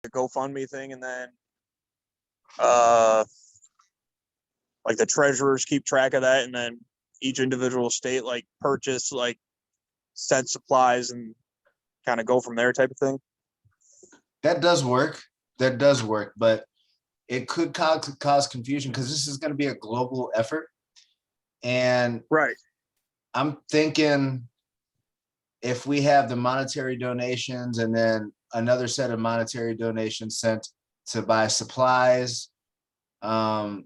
a GoFundMe thing, and then like the treasurers keep track of that, and then each individual state like purchase like said supplies and kind of go from there type of thing. That does work. That does work, but it could cause confusion because this is going to be a global effort. And right, I'm thinking if we have the monetary donations and then another set of monetary donations sent to buy supplies, man,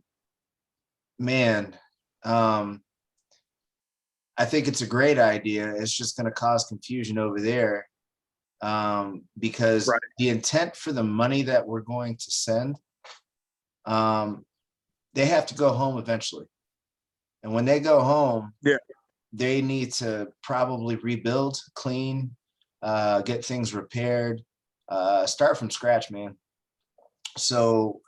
I think it's a great idea. It's just going to cause confusion over there, because right, the intent for the money that we're going to send, they have to go home eventually. And when they go home, yeah, they need to probably rebuild, clean, get things repaired, start from scratch, man. So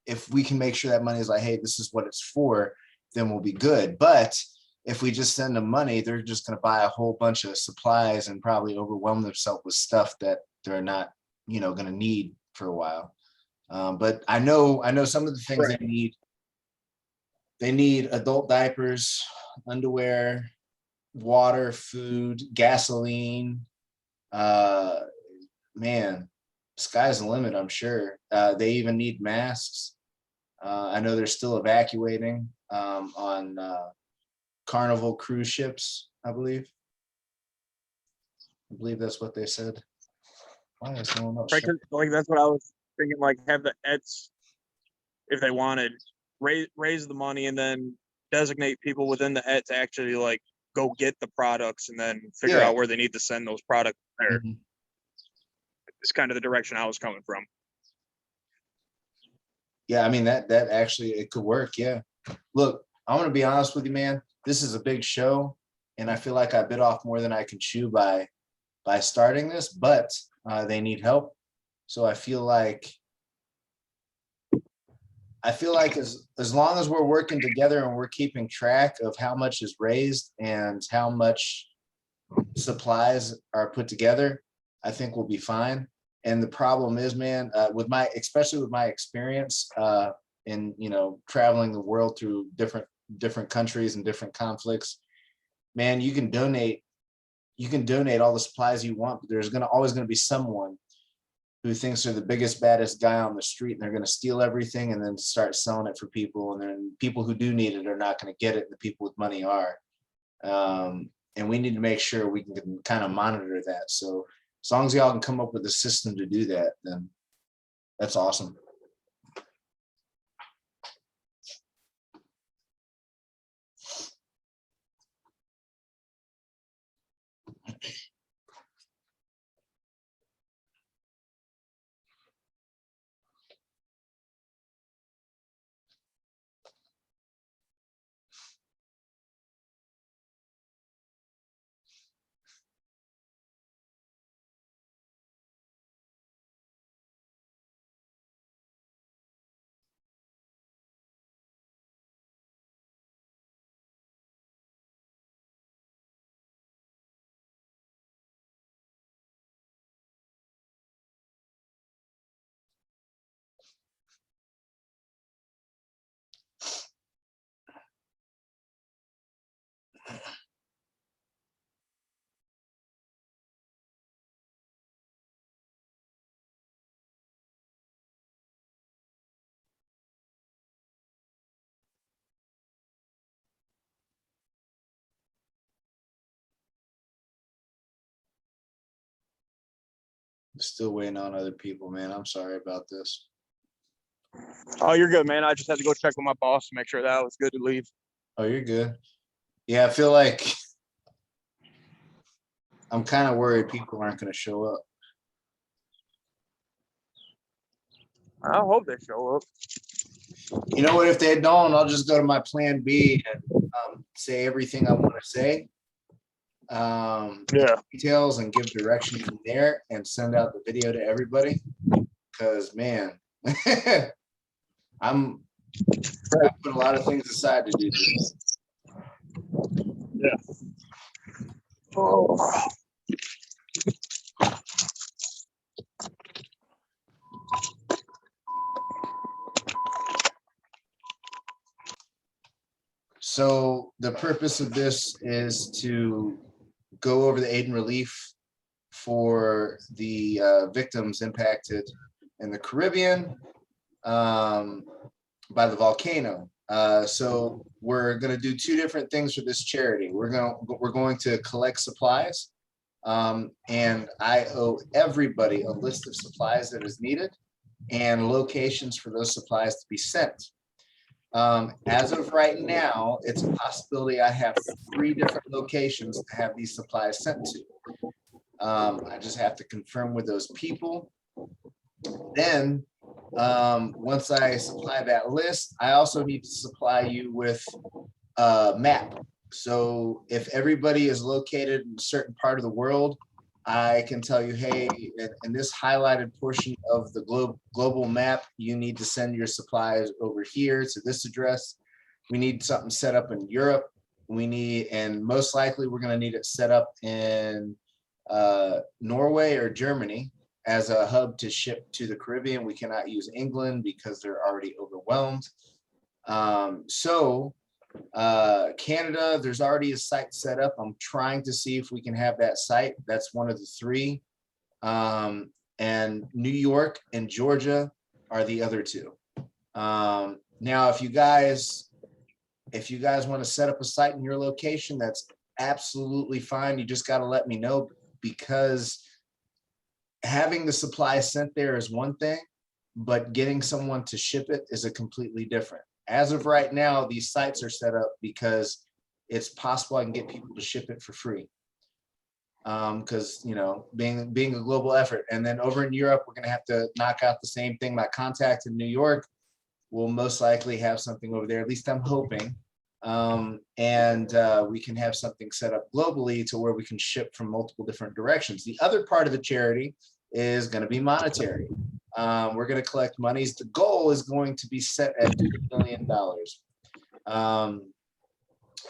if we can make sure that money is like, hey, this is what it's for, then we'll be good. But if we just send them money, they're just going to buy a whole bunch of supplies and probably overwhelm themselves with stuff that they're not, going to need for a while. But I know some of the things right. they need. They need adult diapers, underwear, water, food, gasoline. Man, sky's the limit, I'm sure. They even need masks. I know they're still evacuating on Carnival cruise ships, I believe. I believe that's what they said. Why is no one else? Right, like that's what I was thinking. Like have the ETs, if they wanted, raise the money and then designate people within the ET to actually like go get the products and then figure out where they need to send those products there. Mm-hmm. It's kind of the direction I was coming from. Yeah, I mean that actually it could work. Yeah. Look, I'm gonna be honest with you, man. This is a big show, and I feel like I bit off more than I can chew by starting this, but they need help. So I feel like as long as we're working together and we're keeping track of how much is raised and how much supplies are put together, I think we'll be fine. And the problem is, man, especially with my experience in traveling the world through different countries and different conflicts, man, you can donate all the supplies you want, but there's always going to be someone who thinks they're the biggest, baddest guy on the street, and they're going to steal everything and then start selling it for people. And then people who do need it are not going to get it, and the people with money are. And we need to make sure we can kind of monitor that. So as long as y'all can come up with a system to do that, then that's awesome. Still waiting on other people, man. I'm sorry about this. Oh, you're good, man. I just had to go check with my boss to make sure that was good to leave. Oh, you're good. Yeah, I feel like I'm kind of worried people aren't going to show up. I hope they show up. You know what? If they don't, I'll just go to my plan B and say everything I want to say. Details and give direction from there and send out the video to everybody. Because, man, I put a lot of things aside to do this. Yeah. Oh. So the purpose of this is to go over the aid and relief for the victims impacted in the Caribbean by the volcano. So we're going to do two different things for this charity. We're going to collect supplies, and I owe everybody a list of supplies that is needed and locations for those supplies to be sent. As of right now, it's a possibility I have 3 different locations to have these supplies sent to. I just have to confirm with those people. Then, once I supply that list, I also need to supply you with a map. So if everybody is located in a certain part of the world, I can tell you, hey, in this highlighted portion of the global map, you need to send your supplies over here to this address. We need something set up in Europe. And most likely we're going to need it set up in Norway or Germany as a hub to ship to the Caribbean. We cannot use England because they're already overwhelmed. Canada, there's already a site set up. I'm trying to see if we can have that site. That's one of the 3. And New York and Georgia are the other 2. Now, if you guys want to set up a site in your location, that's absolutely fine. You just got to let me know, because having the supply sent there is one thing, but getting someone to ship it is a completely different. As of right now, these sites are set up because it's possible I can get people to ship it for free. Because, being a global effort. And then over in Europe, we're going to have to knock out the same thing. My contact in New York will most likely have something over there. At least I'm hoping. We can have something set up globally to where we can ship from multiple different directions. The other part of the charity is going to be monetary. We're going to collect monies. The goal is going to be set at $2 million.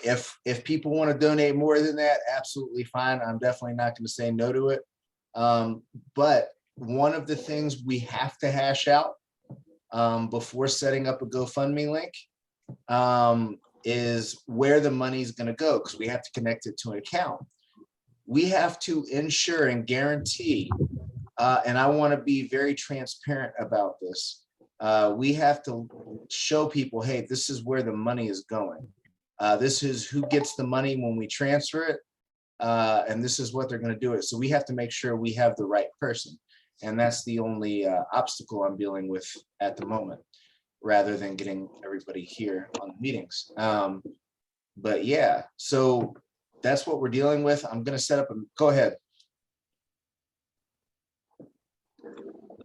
If people want to donate more than that, absolutely fine. I'm definitely not going to say no to it. But one of the things we have to hash out before setting up a GoFundMe link is where the money is going to go, because we have to connect it to an account. We have to ensure and guarantee, and I want to be very transparent about this. We have to show people, hey, this is where the money is going. This is who gets the money when we transfer it, and this is what they're going to do it. So we have to make sure we have the right person. And that's the only obstacle I'm dealing with at the moment, rather than getting everybody here on the meetings. But yeah, so that's what we're dealing with. I'm going to set up go ahead.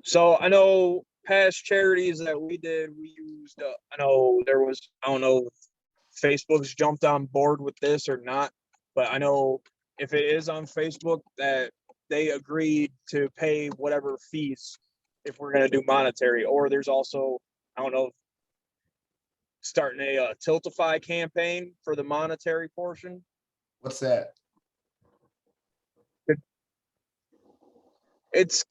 So I know past charities that we did, we used, I know there was, I don't know if Facebook's jumped on board with this or not, but I know if it is on Facebook that they agreed to pay whatever fees if we're going to do monetary. Or there's also, I don't know, starting a Tiltify campaign for the monetary portion. What's that? It's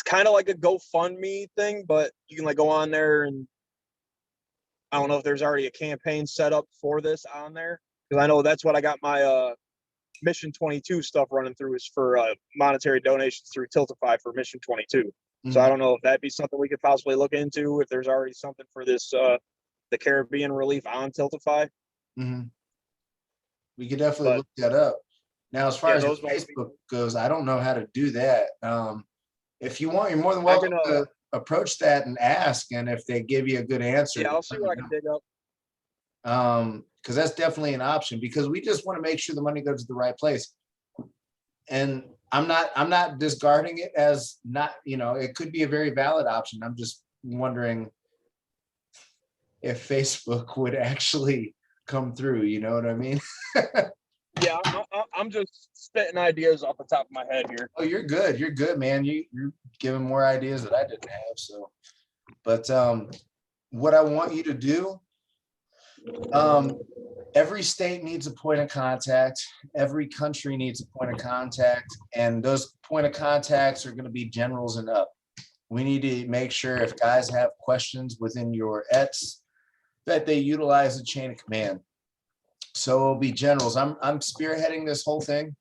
kind of like a GoFundMe thing, but you can like go on there, and I don't know if there's already a campaign set up for this on there, because I know that's what I got my Mission 22 stuff running through, is for monetary donations through Tiltify for Mission 22. Mm-hmm. So I don't know if that'd be something we could possibly look into, if there's already something for this the Caribbean relief on Tiltify. Mm-hmm. We could definitely look that up. Now, as far as Facebook goes, I don't know how to do that. If you want, you're more than welcome to approach that and ask, and if they give you a good answer. Yeah, I'll see what I can dig up. Because that's definitely an option, because we just want to make sure the money goes to the right place. And I'm not discarding it as not, it could be a very valid option. I'm just wondering if Facebook would actually come through, you know what I mean? Yeah, I'm just spitting ideas off the top of my head here. Oh, you're good. You're good, man. You're giving more ideas that I didn't have. So, but what I want you to do, every state needs a point of contact. Every country needs a point of contact. And those point of contacts are going to be generals and up. We need to make sure if guys have questions within your ETS, that they utilize the chain of command. So it'll be generals. I'm spearheading this whole thing.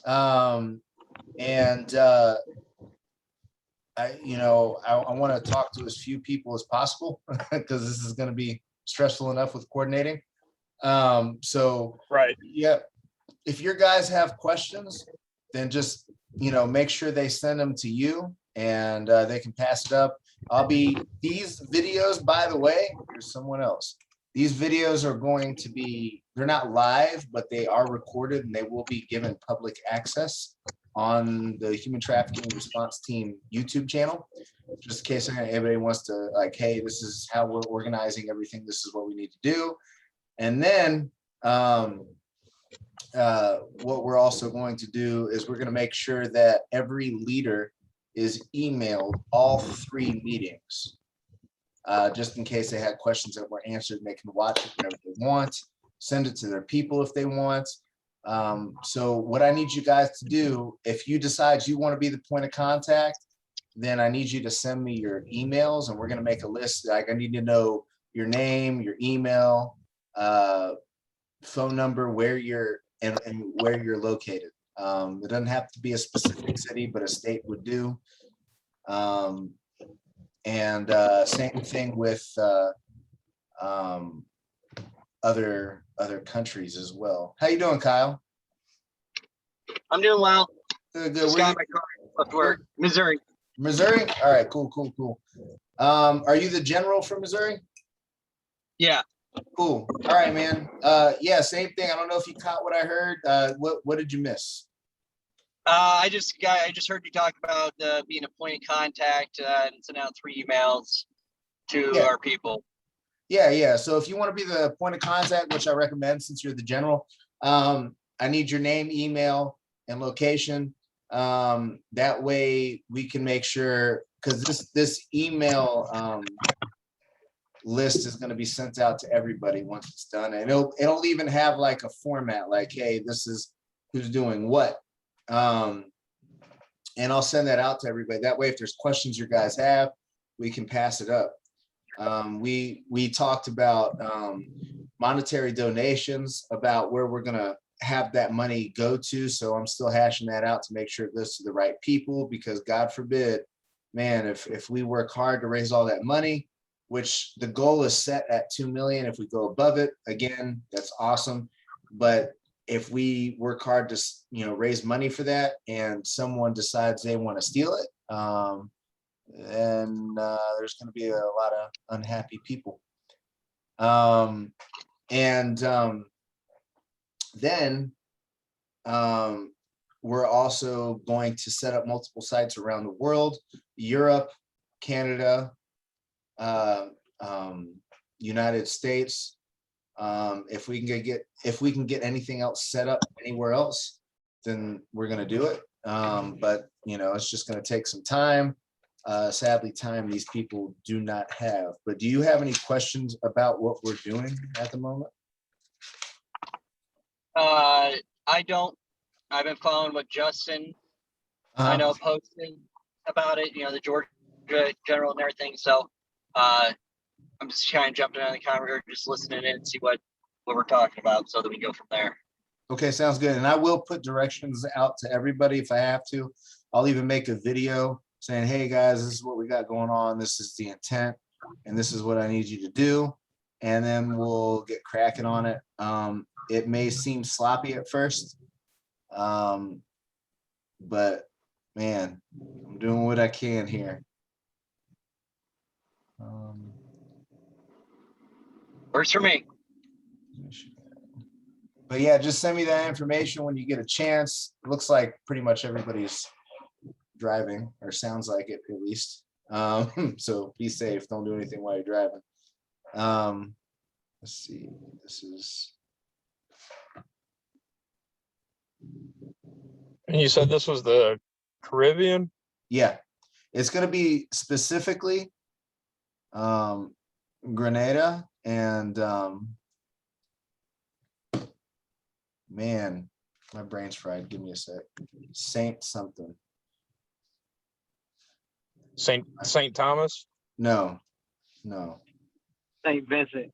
I want to talk to as few people as possible because this is going to be stressful enough with coordinating. So Right. yeah, if your guys have questions, then just, make sure they send them to you and they can pass it up. These videos, by the way, here's someone else. These videos are going to be, they're not live, but they are recorded and they will be given public access on the Human Trafficking Response Team YouTube channel. Just in case anybody wants to, like, hey, this is how we're organizing everything. This is what we need to do. And then what we're also going to do is we're going to make sure that every leader is emailed all 3 meetings, just in case they had questions that were answered, and they can watch it whenever they want, send it to their people if they want. So what I need you guys to do, if you decide you want to be the point of contact, then I need you to send me your emails, and we're going to make a list. Like, I need to know your name, your email, phone number, where you're and where you're located. It doesn't have to be a specific city, but a state would do. Same thing with other countries as well. How you doing, Kyle? I'm doing well. Good. Just got my car left work. Missouri. Missouri? All right, cool. Are you the general from Missouri? Yeah. Cool. All right, man. Yeah, same thing. I don't know if you caught what I heard. What did you miss? I just heard you talk about being a point of contact and send out 3 emails to our people. Yeah. So if you want to be the point of contact, which I recommend since you're the general, I need your name, email, and location. That way we can make sure, because this email list is going to be sent out to everybody once it's done, and it'll even have like a format, like, hey, this is who's doing what. And I'll send that out to everybody. That way, if there's questions you guys have, we can pass it up. We talked about monetary donations, about where we're gonna have that money go to. So I'm still hashing that out to make sure it goes to the right people, because God forbid, man, if we work hard to raise all that money, which the goal is set at 2 million. If we go above it, again, that's awesome. But if we work hard to, raise money for that, and someone decides they want to steal it, then there's going to be a lot of unhappy people. Then we're also going to set up multiple sites around the world: Europe, Canada, United States. If we can get anything else set up anywhere else, then we're going to do it. But it's just going to take some time. Sadly, time these people do not have. But do you have any questions about what we're doing at the moment? I don't. I've been following what Justin I know posted about it, the Georgia general and everything. So I'm just kind of jumping on the conversation, just listening in and see what we're talking about, so that we go from there. Okay, sounds good. And I will put directions out to everybody if I have to. I'll even make a video saying, hey guys, this is what we got going on. This is the intent, and this is what I need you to do. And then we'll get cracking on it. It may seem sloppy at first, but man, I'm doing what I can here. Works for me. But yeah, just send me that information when you get a chance. It looks like pretty much everybody's driving, or sounds like it at least. So be safe. Don't do anything while you're driving. Let's see. This is. And you said this was the Caribbean? Yeah, it's going to be specifically Grenada and man, my brain's fried. Give me a sec. Saint something. Saint Thomas? No. St. Vincent.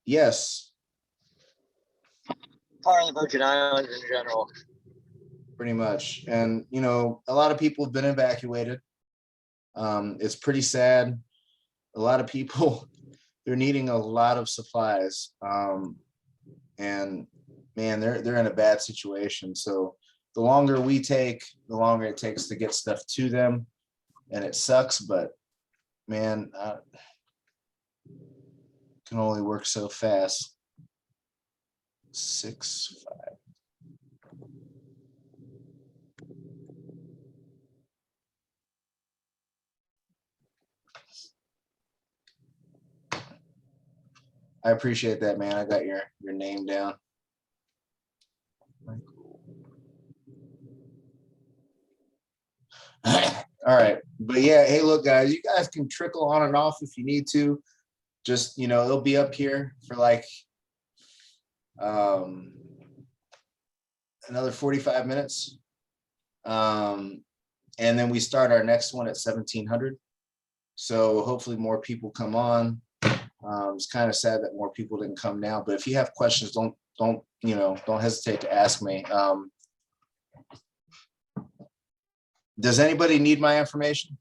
Yes, Part of the Virgin Islands in general. pretty much. And, you know, a lot of people have been evacuated. It's pretty sad. A lot of people, they're needing a lot of supplies. And man, they're in a bad situation. So the longer we take, the longer it takes to get stuff to them. And it sucks, but man, can only work so fast. 6, 5. I appreciate that, man. I got your name down. All right, but yeah, hey, look, guys, you guys can trickle on and off if you need to. Just, you know, it'll be up here for like another 45 minutes. And then we start our next one at 1700. So hopefully more people come on. It's kind of sad that more people didn't come now, but if you have questions, don't hesitate to ask me. Does anybody need my information?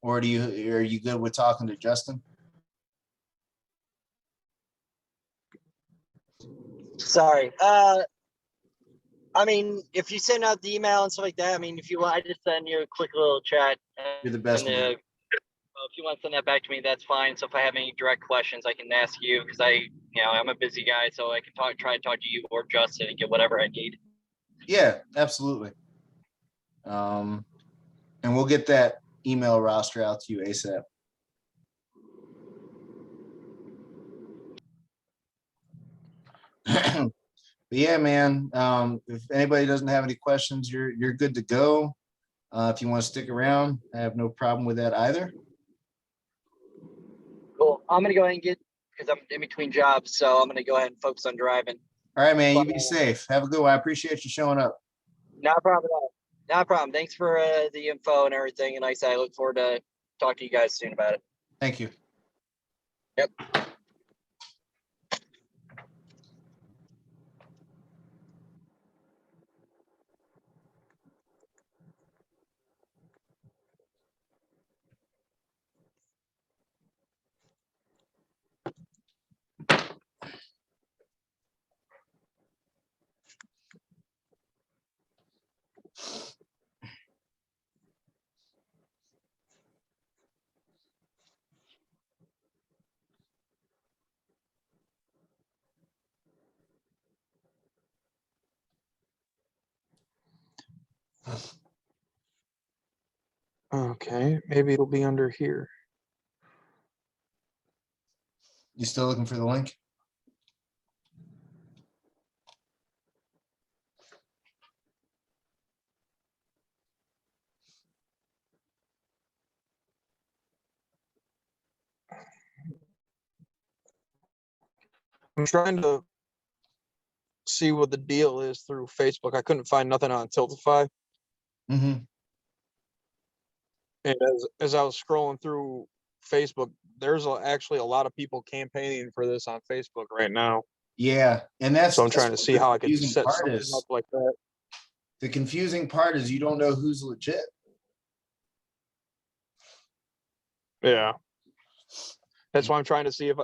Or are you good with talking to Justin? Sorry. I mean, if you send out the email and stuff like that, I mean, if you want, I just send you a quick little chat. You're the best. If you want to send that back to me, that's fine. So if I have any direct questions, I can ask you because I'm a busy guy, so I can try to talk to you or Justin and get whatever I need. Yeah, absolutely. And we'll get that email roster out to you ASAP. But yeah, man, if anybody doesn't have any questions, you're good to go. If you want to stick around, I have no problem with that either. Cool. I'm going to go ahead and because I'm in between jobs, so I'm going to go ahead and focus on driving. All right, man, you be safe. Have a good one. I appreciate you showing up. Not a problem at all. Not a problem. Thanks for the info and everything. And like I said, I look forward to talking to you guys soon about it. Thank you. Yep. Okay, maybe it'll be under here. You still looking for the link? I'm trying to see what the deal is through Facebook. I couldn't find nothing on Tiltify. Mm-hmm. And as I was scrolling through Facebook, there's actually a lot of people campaigning for this on Facebook right now. Yeah, and so I'm trying to see how I can set something up like that. The confusing part is you don't know who's legit. Yeah, that's why I'm trying to see if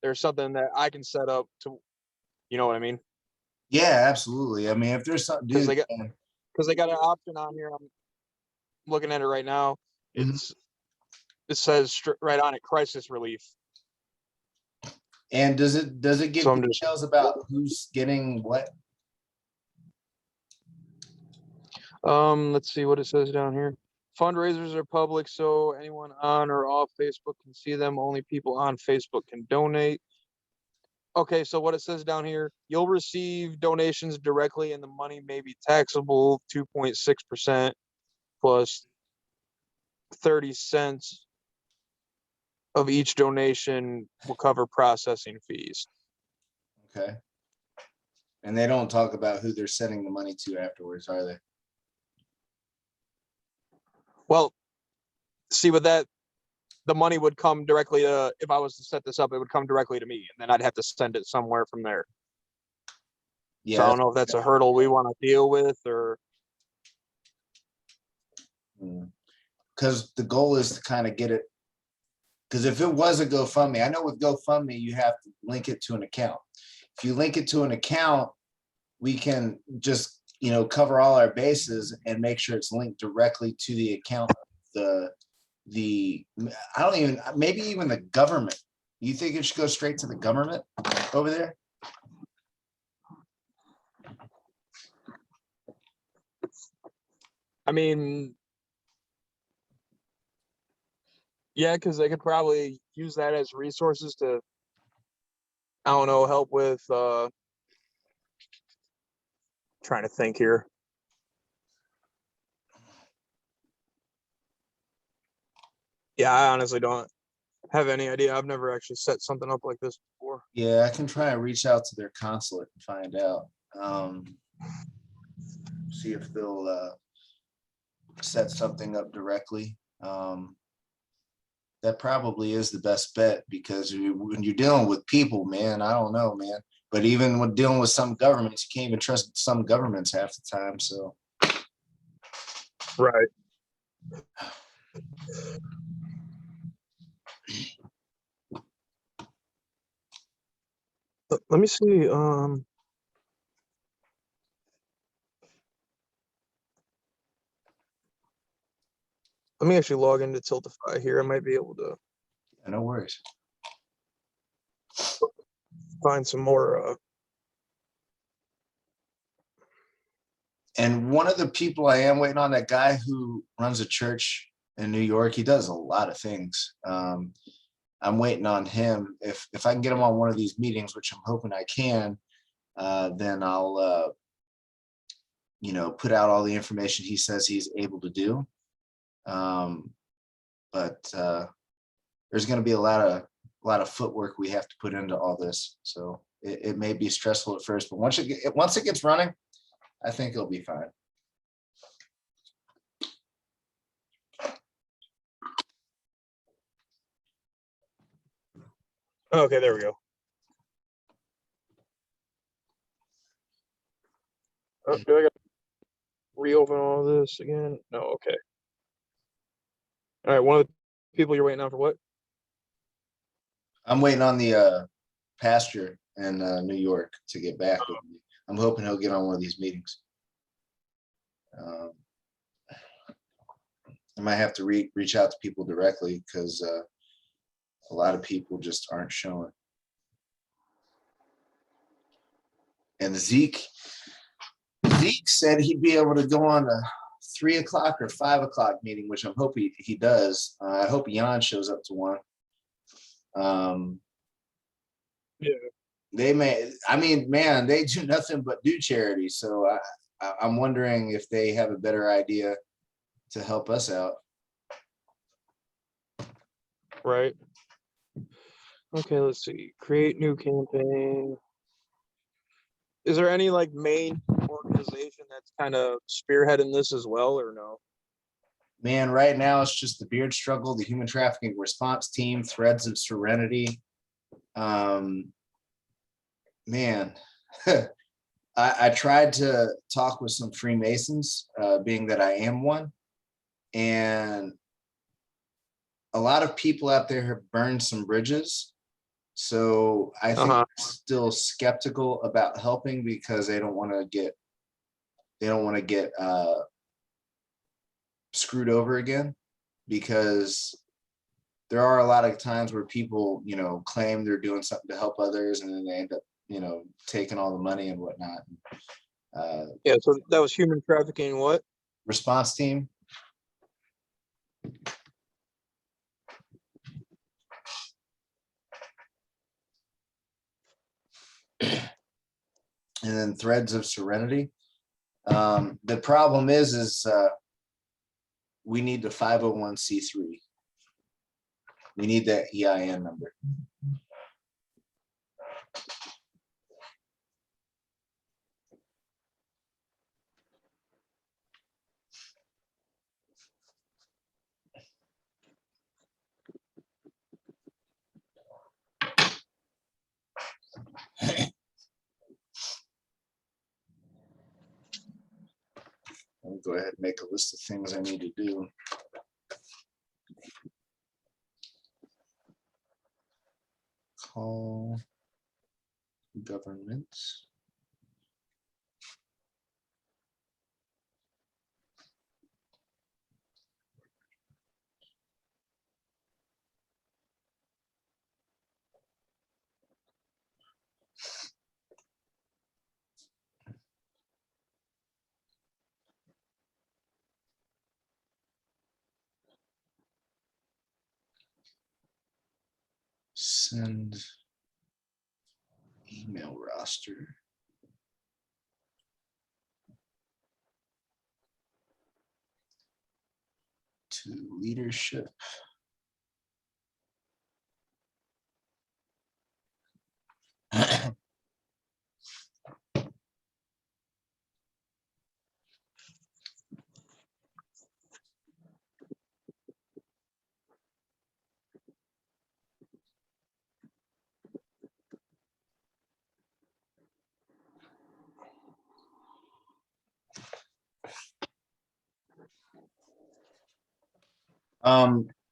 there's something that I can set up to, you know what I mean? Yeah, absolutely. I mean, if there's something, because they got an option on here. I'm looking at it right now. It says right on it, crisis relief. And does it give details about who's getting what? Let's see what it says down here. Fundraisers are public, so anyone on or off Facebook can see them. Only people on Facebook can donate. Okay, so what it says down here, you'll receive donations directly and the money may be taxable 2.6% plus 30 cents of each donation will cover processing fees. Okay. And they don't talk about who they're sending the money to afterwards, are they? Well, see with that, the money would come directly to, if I was to set this up, it would come directly to me, and then I'd have to send it somewhere from there. Yeah. So I don't know if that's a hurdle we want to deal with, or. Because the goal is to kind of get it. Because if it was a GoFundMe, I know with GoFundMe, you have to link it to an account. If you link it to an account, we can just, cover all our bases and make sure it's linked directly to the account. I don't even, maybe even the government. You think it should go straight to the government over there? I mean, yeah, because they could probably use that as resources to, I don't know, help with, trying to think here. Yeah, I honestly don't have any idea. I've never actually set something up like this before. Yeah, I can try and reach out to their consulate and find out. See if they'll set something up directly. That probably is the best bet, because when you're dealing with people, man, I don't know, man. But even when dealing with some governments, you can't even trust some governments half the time. So, right. Let me see. Let me actually log into Tiltify here. I might be able to. no worries. Find some more. And one of the people I am waiting on, that guy who runs a church in New York, he does a lot of things. I'm waiting on him. If I can get him on one of these meetings, which I'm hoping I can, then I'll, put out all the information he says he's able to do. But there's going to be a lot of footwork we have to put into all this. So it may be stressful at first, but once it gets running, I think it'll be fine. Okay, there we go. Oh, do I got to reopen all this again? No, okay. All right, one of the people you're waiting on for what? I'm waiting on the pastor in New York to get back with me. I'm hoping he'll get on one of these meetings. I might have to reach out to people directly, because a lot of people just aren't showing. And Zeke said he'd be able to go on a 3 o'clock or 5 o'clock meeting, which I'm hoping he does. I hope Jan shows up to one. Yeah. Man, they do nothing but do charity. So I'm wondering if they have a better idea to help us out. Right. Okay, let's see. Create new campaign. Is there any main organization that's kind of spearheading this as well, or no? Man, right now it's just the Beard Struggle, the Human Trafficking Response Team, Threads of Serenity. Man, I tried to talk with some Freemasons, being that I am one, and a lot of people out there have burned some bridges. So I think I'm still skeptical about helping, because they don't want to get screwed over again, because there are a lot of times where people, claim they're doing something to help others, and then they end up, taking all the money and whatnot. Yeah, so that was Human Trafficking what? Response Team. And then Threads of Serenity. The problem is we need the 501c3. We need that EIN number. go ahead and make a list of things I need to do. Call government. Send email roster. To leadership.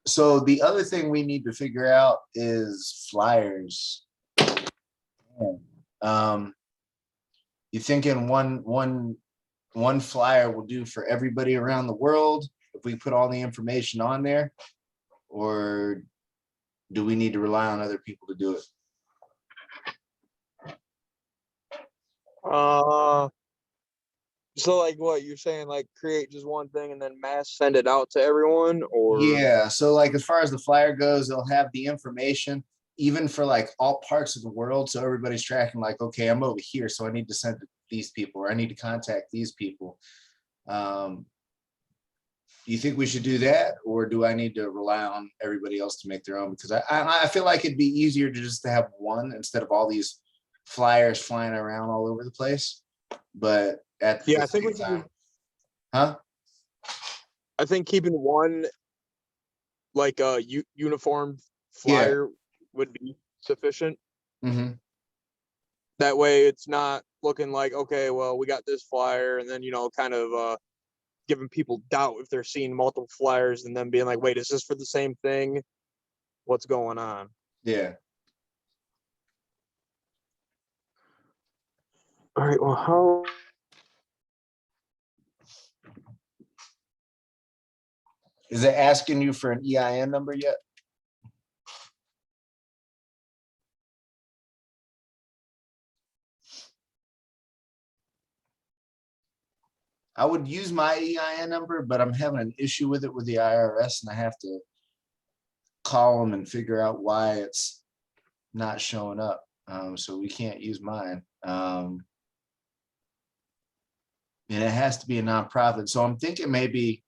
So the other thing we need to figure out is flyers. You thinking one flyer will do for everybody around the world if we put all the information on there, or do we need to rely on other people to do it? So like what you're saying, like create just one thing and then mass send it out to everyone, or Yeah, so like as far as the flyer goes, they'll have the information even for like all parts of the world, so everybody's tracking like, okay, I'm over here, so I need to send to these people, or I need to contact these people. Do you think we should do that, or do I need to rely on everybody else to make their own? Because I feel like it'd be easier to just to have one instead of all these flyers flying around all over the place. But at yeah, the I think we same can. time, huh? I think keeping one like a uniform Yeah. flyer would be sufficient. Mm-hmm. That way, it's not looking like, okay, well, we got this flyer, and then kind of giving people doubt if they're seeing multiple flyers, and then being like, wait, is this for the same thing? What's going on? Yeah. All right. Well, how? Is it asking you for an EIN number yet? I would use my EIN number, but I'm having an issue with it with the IRS, and I have to call them and figure out why it's not showing up. So we can't use mine. And it has to be a nonprofit. So I'm thinking maybe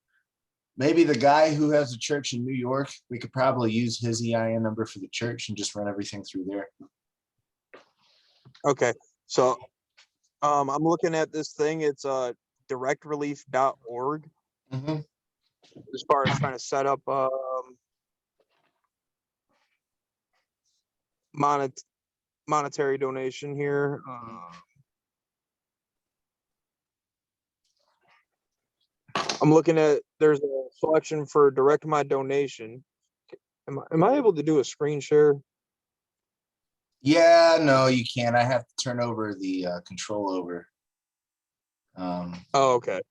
the guy who has a church in New York, we could probably use his EIN number for the church and just run everything through there. Okay. So, I'm looking at this thing. It's directrelief.org. Mm-hmm. As far as trying to set up monetary donation here. I'm looking at, there's a selection for direct my donation. Am I able to do a screen share? Yeah, no, you can't. I have to turn over the control over. Oh, okay.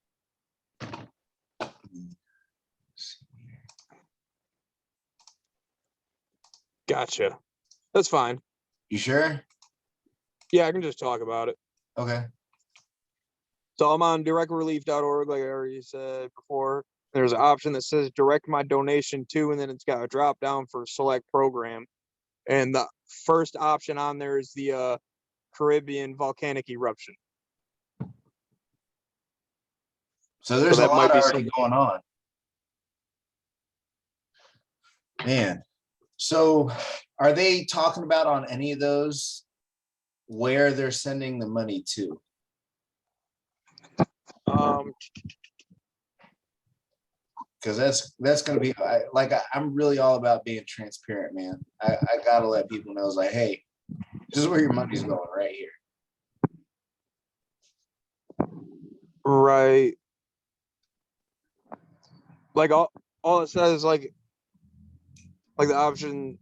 Gotcha. That's fine. You sure? Yeah, I can just talk about it. Okay. So I'm on directrelief.org, like I already said before. There's an option that says direct my donation to, and then it's got a drop down for select program. And the first option on there is the Caribbean volcanic eruption. So there's a that lot might be already going on. Man. So are they talking about on any of those where they're sending the money to? Because that's going to be I'm really all about being transparent, man. I got to let people know, like, hey, this is where your money's going right here. Right. like all it says is like the option,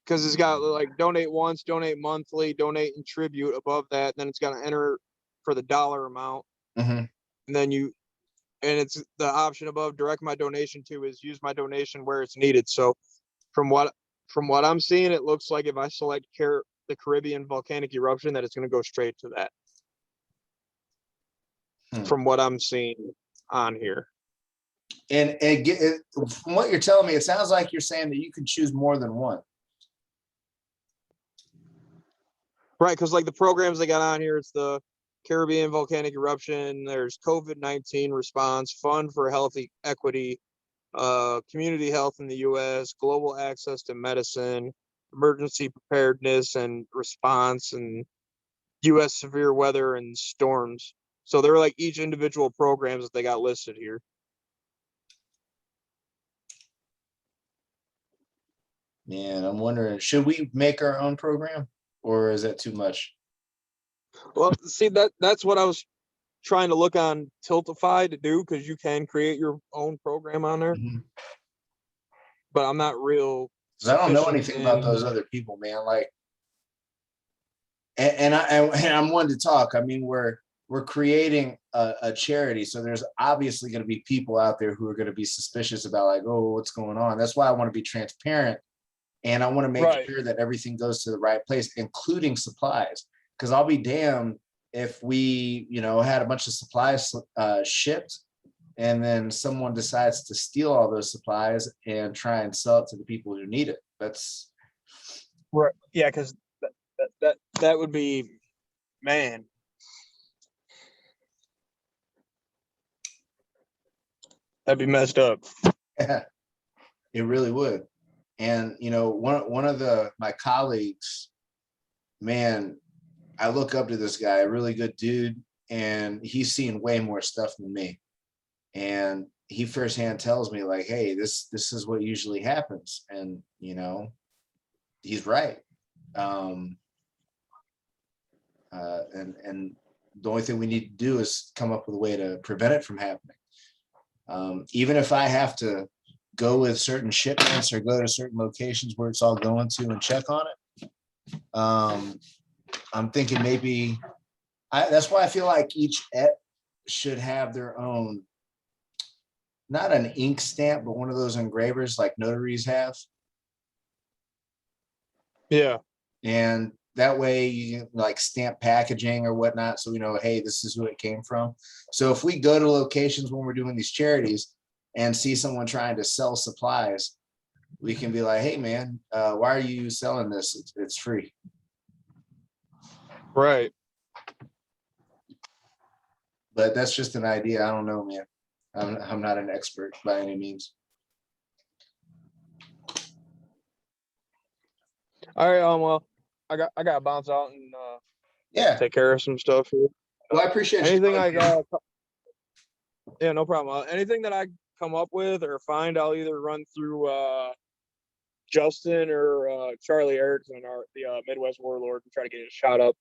because it's got like donate once, donate monthly, donate in tribute above that. Then it's got to enter for the dollar amount. Mm-hmm. And then it's the option above, direct my donation to, is use my donation where it's needed. So from what I'm seeing, it looks like if I select the Caribbean volcanic eruption, that it's going to go straight to that. From what I'm seeing on here. And from what you're telling me, it sounds like you're saying that you can choose more than one. Right, because like the programs they got on here, it's the Caribbean volcanic eruption. There's COVID-19 response, fund for healthy equity, community health in the U.S., global access to medicine, emergency preparedness and response, and U.S. severe weather and storms. So they're like each individual programs that they got listed here. Man, I'm wondering, should we make our own program, or is that too much? Well, see, that's what I was trying to look on Tiltify to do, because you can create your own program on there. Mm-hmm. But I'm not real. Because I don't know anything about those other people, man. Like, and I'm one to talk. I mean, we're creating a charity, so there's obviously going to be people out there who are going to be suspicious about, like, oh, what's going on. That's why I want to be transparent, and I want to make sure that everything goes to the right place, including supplies. Because I'll be damned if we, had a bunch of supplies shipped, and then someone decides to steal all those supplies and try and sell it to the people who need it. That's right. Yeah, because that would be, man. That'd be messed up. Yeah, it really would. And one of my colleagues, man, I look up to this guy, a really good dude, and he's seen way more stuff than me. And he firsthand tells me, like, hey, this is what usually happens. And he's right. And the only thing we need to do is come up with a way to prevent it from happening. Even if I have to go with certain shipments or go to certain locations where it's all going to and check on it. I'm thinking maybe that's why I feel like each et should have their own, not an ink stamp, but one of those engravers like notaries have. Yeah. And that way you like stamp packaging or whatnot, so we know, hey, this is who it came from. So if we go to locations when we're doing these charities and see someone trying to sell supplies, we can be like, hey man, why are you selling this? It's free. Right. But that's just an idea. I don't know, man. I'm not an expert by any means. All right. Well, I got to bounce out and take care of some stuff here. Well, I appreciate anything I got. Yeah, no problem. Anything that I come up with or find, I'll either run through Justin or Charlie Erickson, the Midwest Warlord, and try to get it shot up.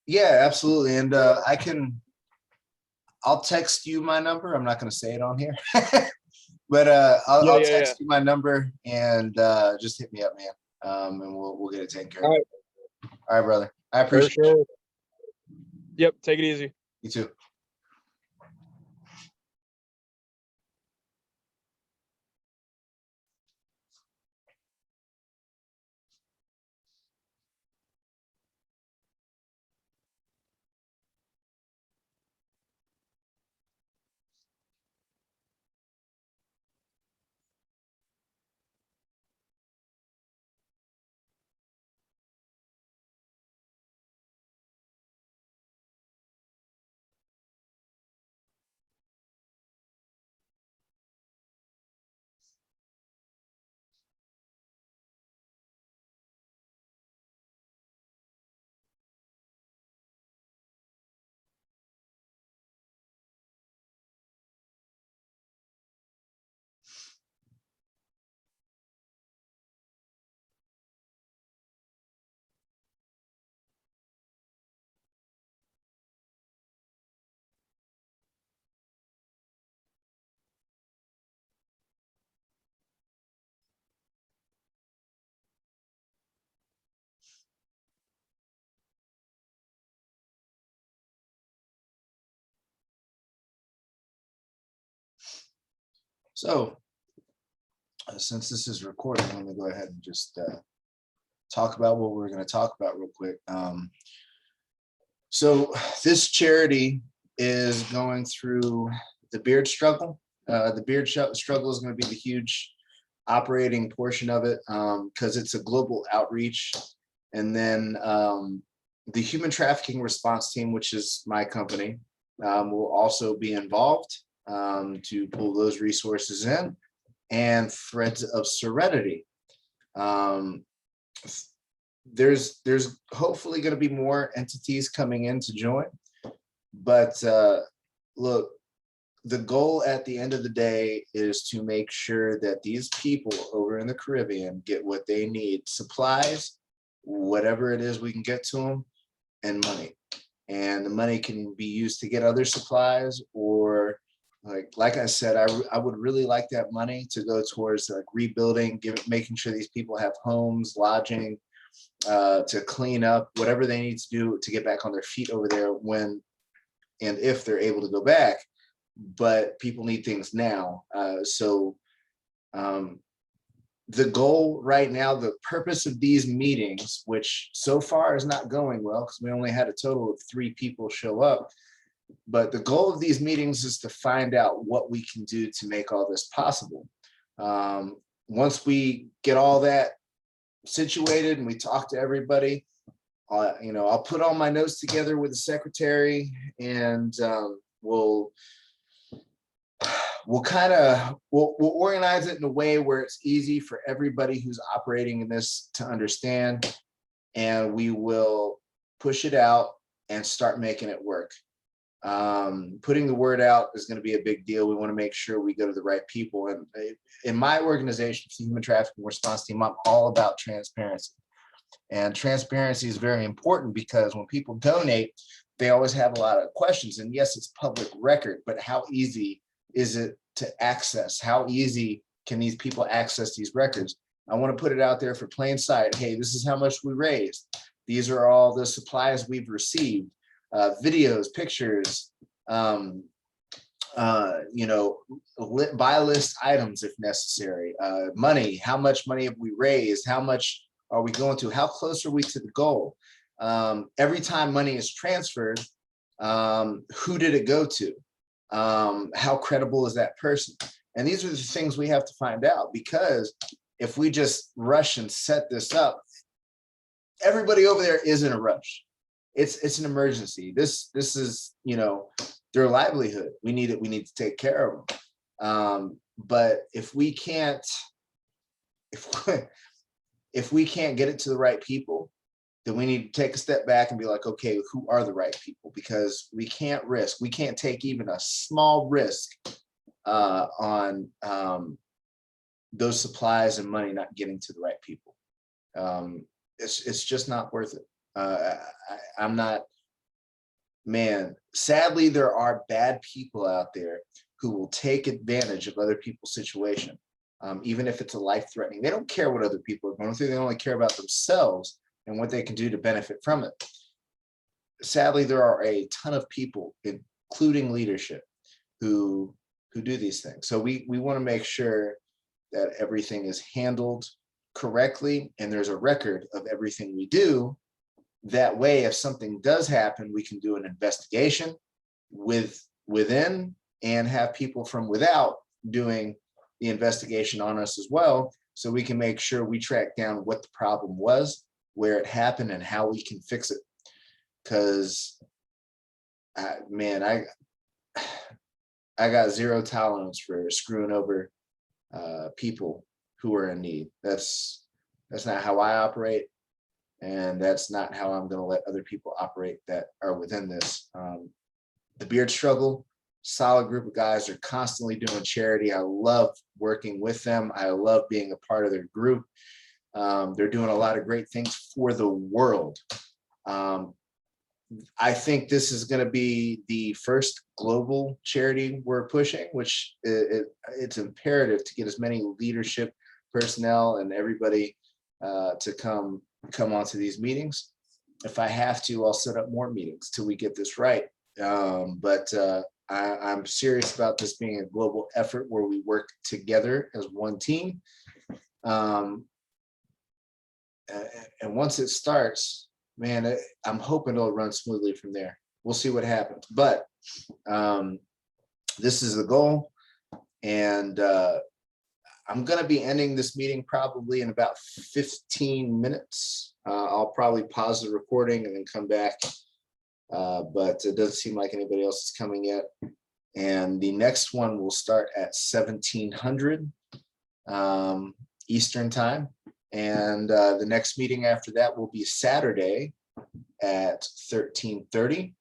Yeah, absolutely. And I'll text you my number. I'm not going to say it on here, but I'll text you my number and just hit me up, man. And we'll get it taken care of. All right, brother. I appreciate it. Yep. Take it easy. You too. So since this is recording, let me go ahead and just talk about what we're going to talk about real quick. So this charity is going through the beard struggle. The beard struggle is going to be the huge operating portion of it, because it's a global outreach. And then the Human Trafficking Response Team, which is my company, will also be involved to pull those resources in, and Threads of Serenity. There's hopefully going to be more entities coming in to join, but look, the goal at the end of the day is to make sure that these people over in the Caribbean get what they need: supplies, whatever it is we can get to them, and money. And the money can be used to get other supplies, or like I said, I would really like that money to go towards like rebuilding, making sure these people have homes, lodging, to clean up, whatever they need to do to get back on their feet over there when and if they're able to go back. But people need things now. So the goal right now, the purpose of these meetings, which so far is not going well because we only had a total of 3 people show up, but the goal of these meetings is to find out what we can do to make all this possible. Once we get all that situated and we talk to everybody, I'll put all my notes together with the secretary, and we'll organize it in a way where it's easy for everybody who's operating in this to understand, and we will push it out and start making it work. Putting the word out is going to be a big deal. We want to make sure we go to the right people. And in my organization, the Human Trafficking Response Team, I'm all about transparency. And transparency is very important because when people donate, they always have a lot of questions. And yes, it's public record, but how easy is it to access? How easy can these people access these records? I want to put it out there for plain sight. Hey, this is how much we raised. These are all the supplies we've received. Videos, pictures, buy list items if necessary, money, how much money have we raised, how much are we going to, how close are we to the goal, every time money is transferred, who did it go to, how credible is that person? And these are the things we have to find out, because if we just rush and set this up, everybody over there is in a rush. It's an emergency. This is, their livelihood. We need it. We need to take care of them. But if we can't get it to the right people, then we need to take a step back and be like, okay, who are the right people? Because we can't take even a small risk on those supplies and money not getting to the right people. It's just not worth it. I'm not, man, sadly, there are bad people out there who will take advantage of other people's situation, even if it's a life-threatening. They don't care what other people are going through. They only care about themselves and what they can do to benefit from it. Sadly, there are a ton of people, including leadership, who do these things. So we want to make sure that everything is handled correctly and there's a record of everything we do. That way, if something does happen, we can do an investigation within and have people from without doing the investigation on us as well, so we can make sure we track down what the problem was, where it happened, and how we can fix it. Because, man, I got zero tolerance for screwing over people who are in need. That's not how I operate. And that's not how I'm going to let other people operate that are within this. The Beard Struggle, solid group of guys, are constantly doing charity. I love working with them. I love being a part of their group. They're doing a lot of great things for the world. I think this is going to be the first global charity we're pushing, which it's imperative to get as many leadership personnel and everybody to come onto these meetings. If I have to, I'll set up more meetings till we get this right. But I'm serious about this being a global effort where we work together as one team. And once it starts, man, I'm hoping it'll run smoothly from there. We'll see what happens. But this is the goal. And I'm going to be ending this meeting probably in about 15 minutes. I'll probably pause the recording and then come back. But it doesn't seem like anybody else is coming yet. And the next one will start at 1700 Eastern time. And the next meeting after that will be Saturday at 1330,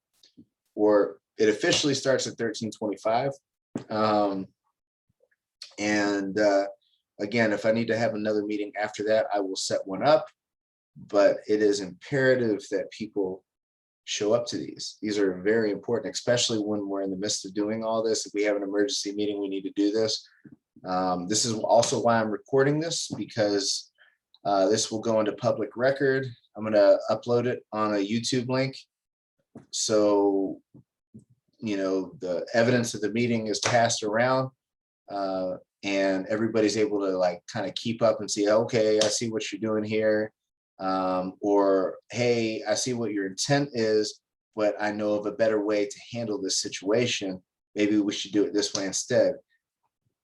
or it officially starts at 1325. Again, if I need to have another meeting after that, I will set one up. But it is imperative that people show up to these. These are very important, especially when we're in the midst of doing all this. If we have an emergency meeting, we need to do this. This is also why I'm recording this, because this will go into public record. I'm going to upload it on a YouTube link. So, you know, the evidence of the meeting is passed around and everybody's able to like kind of keep up and see, okay, I see what you're doing here. Or, hey, I see what your intent is, but I know of a better way to handle this situation. Maybe we should do it this way instead.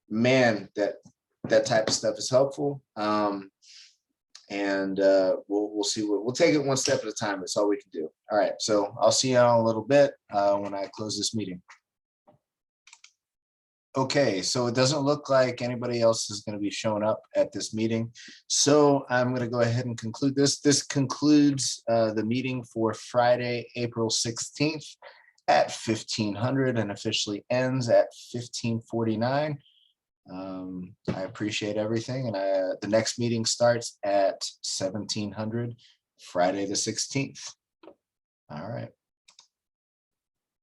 Man, that type of stuff is helpful. We'll see we'll take it one step at a time. That's all we can do. All right, so I'll see y'all in a little bit when I close this meeting. Okay, so it doesn't look like anybody else is going to be showing up at this meeting. So I'm going to go ahead and conclude this. This concludes the meeting for Friday, April 16th at 1500 and officially ends at 1549. I appreciate everything. And the next meeting starts at 1700, Friday the 16th. All right.